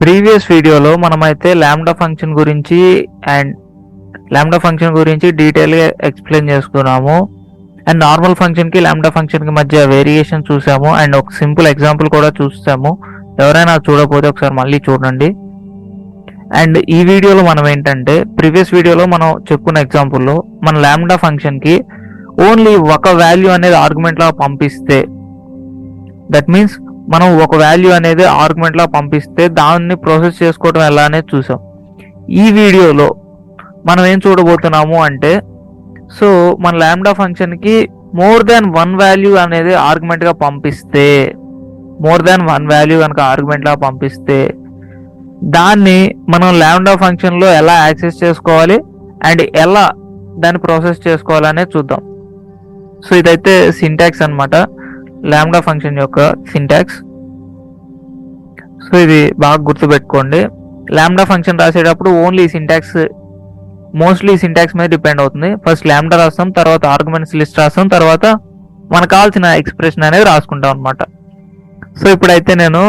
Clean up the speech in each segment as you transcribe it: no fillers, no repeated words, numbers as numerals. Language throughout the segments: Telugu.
ప్రీవియస్ వీడియోలో మనమైతే లాంబ్డా ఫంక్షన్ గురించి డీటెయిల్గా ఎక్స్ప్లెయిన్ చేసుకున్నాము. అండ్ నార్మల్ ఫంక్షన్కి లాంబ్డా ఫంక్షన్కి మధ్య వేరియేషన్ చూసాము. అండ్ ఒక సింపుల్ ఎగ్జాంపుల్ కూడా చూసాము. ఎవరైనా చూడకపోతే ఒకసారి మళ్ళీ చూడండి. అండ్ ఈ వీడియోలో మనం ఏంటంటే, ప్రీవియస్ వీడియోలో మనం చెప్పుకున్న ఎగ్జాంపుల్లో మన లాంబ్డా ఫంక్షన్కి ఓన్లీ ఒక వాల్యూ అనేది ఆర్గ్యుమెంట్లా పంపిస్తే, దట్ మీన్స్ మనం ఒక వాల్యూ అనేది ఆర్గ్యుమెంట్లా పంపిస్తే దాన్ని ప్రాసెస్ చేసుకోవడం ఎలా అనేది చూసాం. ఈ వీడియోలో మనం ఏం చూడబోతున్నాము అంటే, సో మన లాంబ్డా ఫంక్షన్కి మోర్ దాన్ వన్ వాల్యూ అనేది ఆర్గ్యుమెంట్గా పంపిస్తే, ఆర్గ్యుమెంట్లా పంపిస్తే దాన్ని మనం లాంబ్డా ఫంక్షన్లో ఎలా యాక్సెస్ చేసుకోవాలి అండ్ ఎలా దాన్ని ప్రాసెస్ చేసుకోవాలనే చూద్దాం. సో ఇదైతే సింటాక్స్ అన్నమాట, లాంబ్డా ఫంక్షన్ యొక్క సింటాక్స్. సో ఇది బాగా గుర్తుపెట్టుకోండి. లాంబ్డా ఫంక్షన్ రాసేటప్పుడు ఓన్లీ మోస్ట్లీ సింటాక్స్ మీద డిపెండ్ అవుతుంది. ఫస్ట్ లాంబ్డా రాస్తాం, తర్వాత ఆర్గ్యుమెంట్స్ లిస్ట్ రాస్తాం, తర్వాత మనకు కావాల్సిన ఎక్స్ప్రెషన్ అనేది రాసుకుంటాం అనమాట. సో ఇప్పుడైతే నేను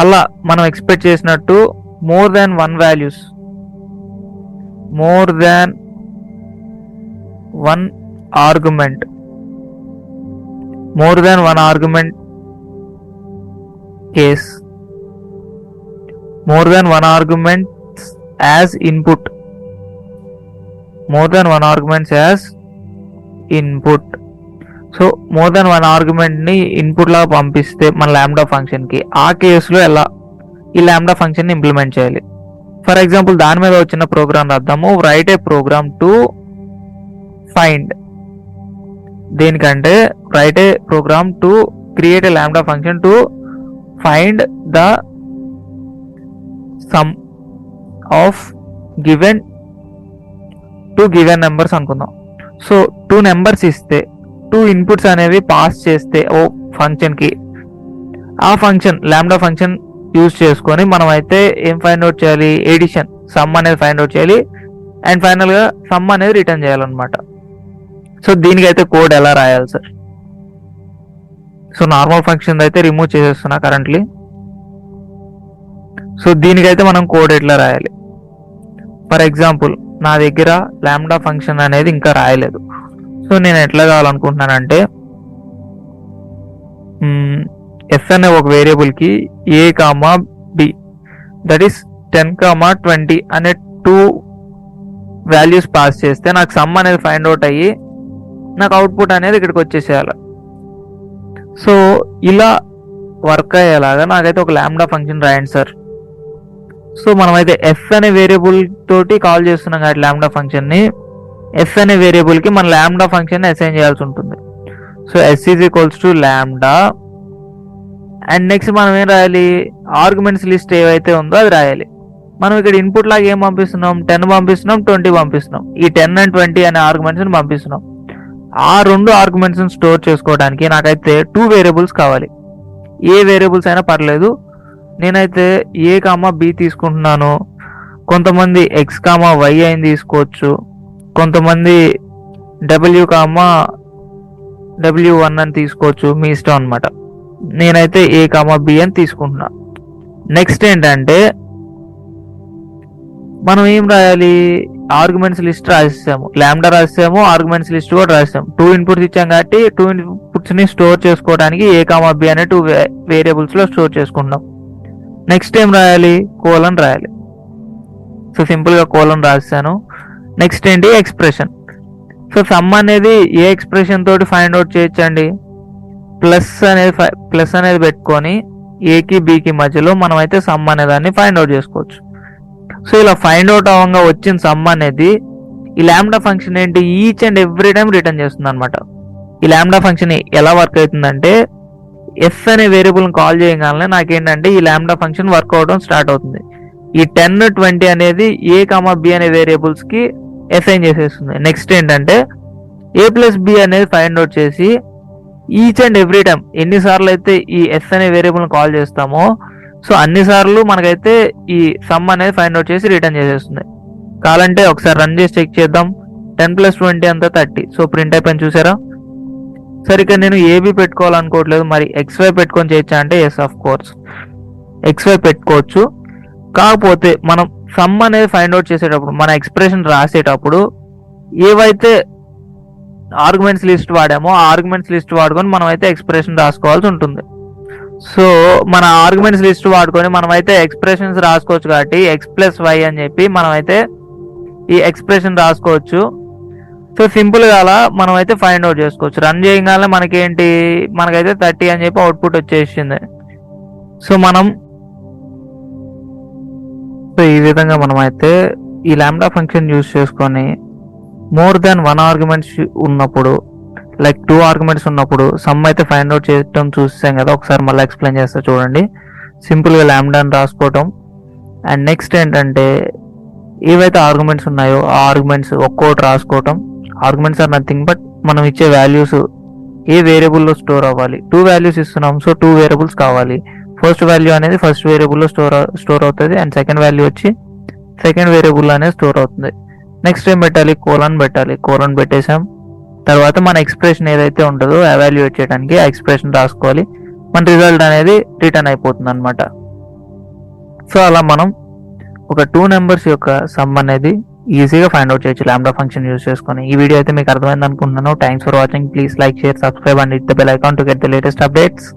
అలా మనం ఎక్స్పెక్ట్ చేసినట్టు more than one argument case, more than one arguments as input, so more than one argument ని ఇన్పుట్ లాగా పంపిస్తే మన లాంబ్డా ఫంక్షన్ కి, ఆ కేసులో ఎలా ఈ లాంబ్డా ఫంక్షన్ ని ఇంప్లిమెంట్ చేయాలి. ఫర్ ఎగ్జాంపుల్ దాని మీద వచ్చిన ప్రోగ్రామ్ రాద్దాము. Write a program to find, దేనికంటే write a program to create a lambda function to find the sum of given numbers అనుకుందాం. సో 2 నెంబర్స్ ఇస్తే 2 ఇన్పుట్స్ అనేవి పాస్ చేస్తే ఓ ఫంక్షన్ కి, ఆ ఫంక్షన్ లాంబ్డా ఫంక్షన్ యూజ్ చేసుకొని మనం అయితే ఏం ఫైండ్ అవుట్ చేయాలి, ఎడిషన్ సమ్ అనేది ఫైండ్ అవుట్ చేయాలి అండ్ ఫైనల్ గా సమ్ అనేది రిటర్న్ చేయాలన్నమాట. సో దీనికైతే కోడ్ ఎలా రాయాలి సార్? సో నార్మల్ ఫంక్షన్ అయితే రిమూవ్ చేసేస్తున్నా కరెంట్లీ. సో దీనికైతే మనం కోడ్ ఎట్లా రాయాలి? ఫర్ ఎగ్జాంపుల్ నా దగ్గర లాంబ్డా ఫంక్షన్ అనేది ఇంకా రాయలేదు. సో నేను ఎట్లా కావాలనుకుంటున్నానంటే, ఎఫ్ అనే ఒక వేరియబుల్ కి ఏ కామా బి, దట్ ఈస్ 10, 20 అనే 2 వాల్యూస్ పాస్ చేస్తే నాకు సమ్ అనేది ఫైండ్ అవుట్ అయ్యి నాకు అవుట్పుట్ అనేది ఇక్కడికి వచ్చేసేయాలి. సో ఇలా వర్క్ అయ్యేలాగా నాకైతే ఒక లాంబ్డా ఫంక్షన్ రాయండి సార్. సో మనమైతే ఎఫ్ అనే వేరియబుల్ తోటి కాల్ చేస్తున్నాం కాబట్టి లాంబ్డా ఫంక్షన్ ని, ఎఫ్ అనే వేరియబుల్ కి మన లాంబ్డా ఫంక్షన్ అసైన్ చేయాల్సి ఉంటుంది. So S is equals to lambda and next మనం ఏం రాయాలి, ఆర్గ్యుమెంట్స్ లిస్ట్ ఏవైతే ఉందో అది రాయాలి. మనం ఇక్కడ ఇన్పుట్ లాగా ఏం పంపిస్తున్నాం, 10 పంపిస్తున్నాం, 20 పంపిస్తున్నాం. ఈ 10 అండ్ 20 అనే ఆర్గ్యుమెంట్స్ ని పంపిస్తున్నాం. ఆ 2 ఆర్గ్యుమెంట్స్ స్టోర్ చేసుకోవడానికి నాకైతే 2 వేరియబుల్స్ కావాలి. ఏ వేరియబుల్స్ అయినా పర్లేదు. నేనైతే ఏ కామా బి తీసుకుంటున్నాను, కొంతమంది ఎక్స్ కామా వై అయిన తీసుకోవచ్చు, కొంతమంది W1 అని తీసుకోవచ్చు, మీ ఇష్టం అనమాట. నేనైతే ఏ కామా బి అని తీసుకుంటున్నా. నెక్స్ట్ ఏంటంటే మనం ఏం రాయాలి, ఆర్గ్యుమెంట్స్ లిస్ట్ రాసేసాము, లాంబ్డా రాసేసాము, ఆర్గ్యుమెంట్స్ లిస్ట్ కూడా రాసాము. 2 ఇన్పుట్స్ ఇచ్చాం కాబట్టి 2 ఇన్పుట్స్ ని స్టోర్ చేసుకోవడానికి ఏ కామా బి అనే 2 వేరియబుల్స్ లో స్టోర్ చేసుకుంటాం. నెక్స్ట్ ఏం రాయాలి, కోలన్ రాయాలి. సో సింపుల్ గా కోలన్ రాసాను. నెక్స్ట్ ఏంటి, ఎక్స్ప్రెషన్. సో సమ్ అనేది ఏ ఎక్స్ప్రెషన్ తోటి ఫైండ్ అవుట్ చేయొచ్చండి, ప్లస్ అనేది పెట్టుకొని ఏకి బికి మధ్యలో మనం అయితే సమ్ అనే దాన్ని ఫైండ్ అవుట్ చేసుకోవచ్చు. సో ఇలా ఫైండ్ అవుట్ అవ్వగా వచ్చిన సమ్ అనేది ఈ లాంబ్డా ఫంక్షన్ ఏంటి, each and every time return చేస్తుంది అనమాట. ఈ లాంబ్డా ఫంక్షన్ ఎలా వర్క్ అవుతుందంటే, ఎఫ్ అనే వేరియబుల్ కాల్ చేయగానే నాకేంటంటే ఈ లాంబ్డా ఫంక్షన్ వర్క్ అవడం స్టార్ట్ అవుతుంది. ఈ 10, 20 అనేది ఏ కామా బి అనే వేరియబుల్స్ కి అసైన్ చేసేస్తుంది. నెక్స్ట్ ఏంటంటే ఏ ప్లస్ బి అనేది ఫైండ్ అవుట్ చేసి ఈచ్ అండ్ ఎవ్రీ టైం ఎన్నిసార్లు అయితే ఈ ఎఫ్ అనే వేరియబుల్ కాల్ చేస్తామో సో అన్నిసార్లు మనకైతే ఈ సమ్ అనేది ఫైండ్ అవుట్ చేసి రిటర్న్ చేసేస్తుంది. కావాలంటే ఒకసారి రన్ చేసి చెక్ చేద్దాం. 10 + 20 అంతా 30. సో ప్రింట్ అయిపోయింది చూసారా. సరే ఇక్కడ నేను ఏబి పెట్టుకోవాలనుకోవట్లేదు, మరి XY పెట్టుకొని చేయొచ్చా అంటే ఎస్ ఆఫ్ కోర్స్. XY పెట్టుకోవచ్చు. కాకపోతే మనం సమ్ అనేది ఫైండ్ అవుట్ చేసేటప్పుడు మన ఎక్స్ప్రెషన్ రాసేటప్పుడు ఏవైతే ఆర్గ్యుమెంట్స్ లిస్ట్ వాడామో ఆ ఆర్గ్యుమెంట్స్ లిస్ట్ వాడుకొని మనం అయితే ఎక్స్ప్రెషన్ రాసుకోవాల్సి ఉంటుంది. సో మన ఆర్గ్యుమెంట్స్ లిస్ట్ వాడుకొని మనం అయితే ఎక్స్ప్రెషన్స్ రాసుకోవచ్చు కాబట్టి x+y అని చెప్పి మనం అయితే ఈ ఎక్స్ప్రెషన్ రాసుకోవచ్చు. సో సింపుల్ గా అలా మనం అయితే ఫైండ్ అవుట్ చేసుకోవచ్చు. రన్ చేయగానే మనకైతే 30 అని చెప్పి అవుట్పుట్ వచ్చేసింది. సో ఈ విధంగా మనం అయితే ఈ లాంబ్డా ఫంక్షన్ యూజ్ చేసుకొని మోర్ దాన్ 1 ఆర్గ్యుమెంట్స్ ఉన్నప్పుడు, లైక్ 2 ఆర్గ్యుమెంట్స్ ఉన్నప్పుడు సమ్ అయితే ఫైండ్ అవుట్ చేయడం చూసాం కదా. ఒకసారి మళ్ళీ ఎక్స్ప్లెయిన్ చేస్తా చూడండి. సింపుల్గా లాంబ్డాని రాసుకోవటం. అండ్ నెక్స్ట్ ఏంటంటే ఏవైతే ఆర్గ్యుమెంట్స్ ఉన్నాయో ఆ ఆర్గ్యుమెంట్స్ ఒక్కోటి రాసుకోవటం. ఆర్గ్యుమెంట్స్ ఆర్ నథింగ్ బట్ మనం ఇచ్చే వాల్యూస్ ఏ వేరియబుల్లో స్టోర్ అవ్వాలి. 2 వాల్యూస్ ఇస్తున్నాం, సో 2 వేరియబుల్స్ కావాలి. ఫస్ట్ వాల్యూ అనేది ఫస్ట్ వేరియబుల్లో స్టోర్ అవుతుంది అండ్ సెకండ్ వాల్యూ వచ్చి సెకండ్ వేరియబుల్ అనేది స్టోర్ అవుతుంది. నెక్స్ట్ ఏం పెట్టాలి, కోలన్ పెట్టేసాం. తర్వాత మన ఎక్స్ప్రెషన్ ఏదైతే ఉంటుందో ఎవాల్యుయేట్ చేయడానికి ఆ ఎక్స్ప్రెషన్ రాసుకోవాలి. మన రిజల్ట్ అనేది రిటర్న్ అయిపోతుంది అనమాట. సో అలా మనం ఒక 2 నెంబర్స్ యొక్క సమ్ అనేది ఈజీగా ఫైండ్ అవుట్ చేయొచ్చు లాంబ్డా ఫంక్షన్ యూజ్ చేసుకొని. ఈ వీడియో అయితే మీకు అర్థమైంది అనుకుంటున్నాను. Thanks for watching. Please like, share, subscribe and hit the bell icon to get the latest updates.